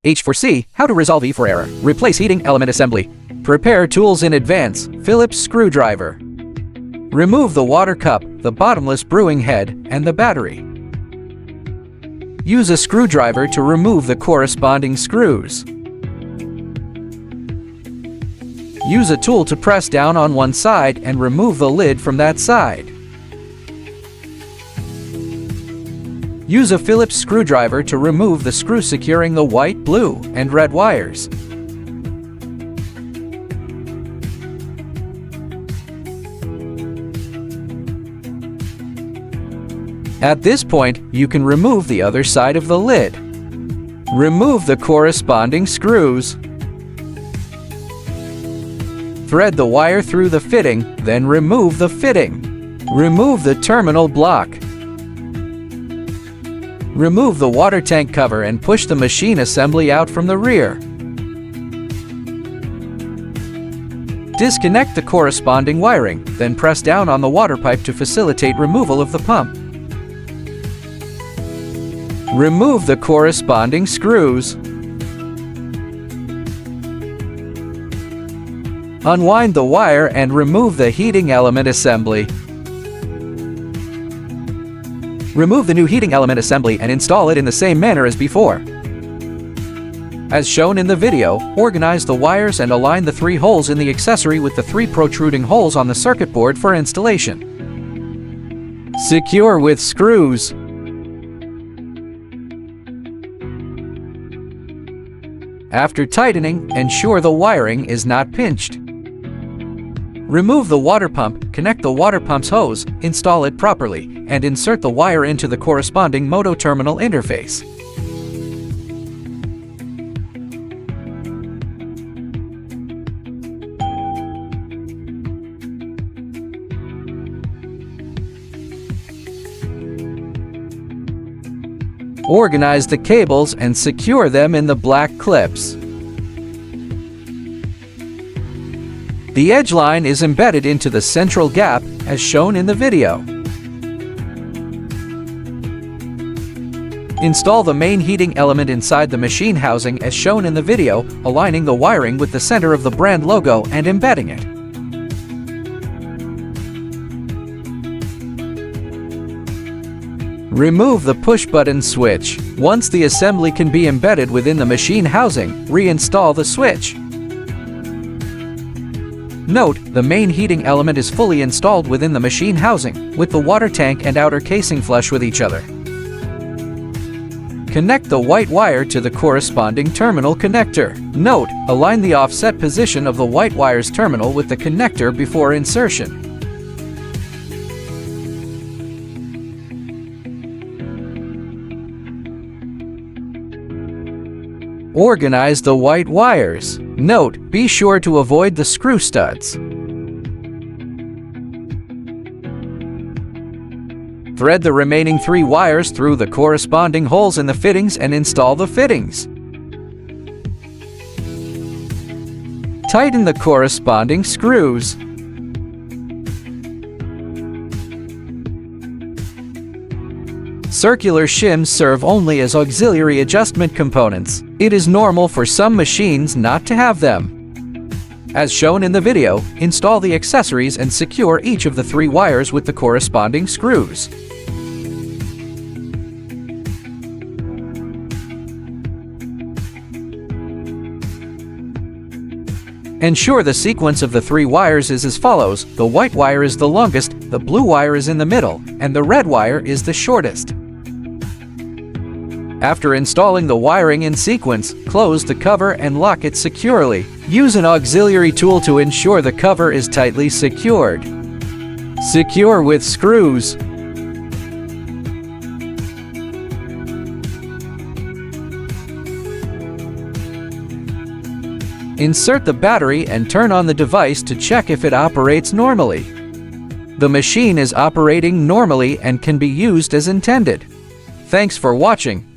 H4C, how to resolve E-4 error. Replace heating element assembly. Prepare tools in advance. Phillips screwdriver. Remove the water cup, the bottomless brewing head, and the battery. Use a screwdriver to remove the corresponding screws. Use a tool to press down on one side and remove the lid from that side. Use a Phillips screwdriver to remove the screw securing the white, blue, and red wires. At this point, you can remove the other side of the lid. Remove the corresponding screws. Thread the wire through the fitting, then remove the fitting. Remove the terminal block. Remove the water tank cover and push the machine assembly out from the rear. Disconnect the corresponding wiring, then press down on the water pipe to facilitate removal of the pump. Remove the corresponding screws. Unwind the wire and remove the heating element assembly. Remove the new heating element assembly and install it in the same manner as before. As shown in the video, organize the wires and align the 3 holes in the accessory with the 3 protruding holes on the circuit board for installation. Secure with screws. After tightening, ensure the wiring is not pinched. Remove the water pump, connect the water pump's hose, install it properly, and insert the wire into the corresponding moto terminal interface. Organize the cables and secure them in the black clips. The edge line is embedded into the central gap as shown in the video. Install the main heating element inside the machine housing as shown in the video, aligning the wiring with the center of the brand logo and embedding it. Remove the push-button switch. Once the assembly can be embedded within the machine housing, reinstall the switch. Note, the main heating element is fully installed within the machine housing, with the water tank and outer casing flush with each other. Connect the white wire to the corresponding terminal connector. Note, align the offset position of the white wire's terminal with the connector before insertion. Organize the white wires. Note, be sure to avoid the screw studs. Thread the remaining 3 wires through the corresponding holes in the fittings and install the fittings. Tighten the corresponding screws. Circular shims serve only as auxiliary adjustment components. It is normal for some machines not to have them. As shown in the video, install the accessories and secure each of the 3 wires with the corresponding screws. Ensure the sequence of the 3 wires is as follows. The white wire is the longest, the blue wire is in the middle, and the red wire is the shortest. After installing the wiring in sequence, close the cover and lock it securely. Use an auxiliary tool to ensure the cover is tightly secured. Secure with screws. Insert the battery and turn on the device to check if it operates normally. The machine is operating normally and can be used as intended. Thanks for watching.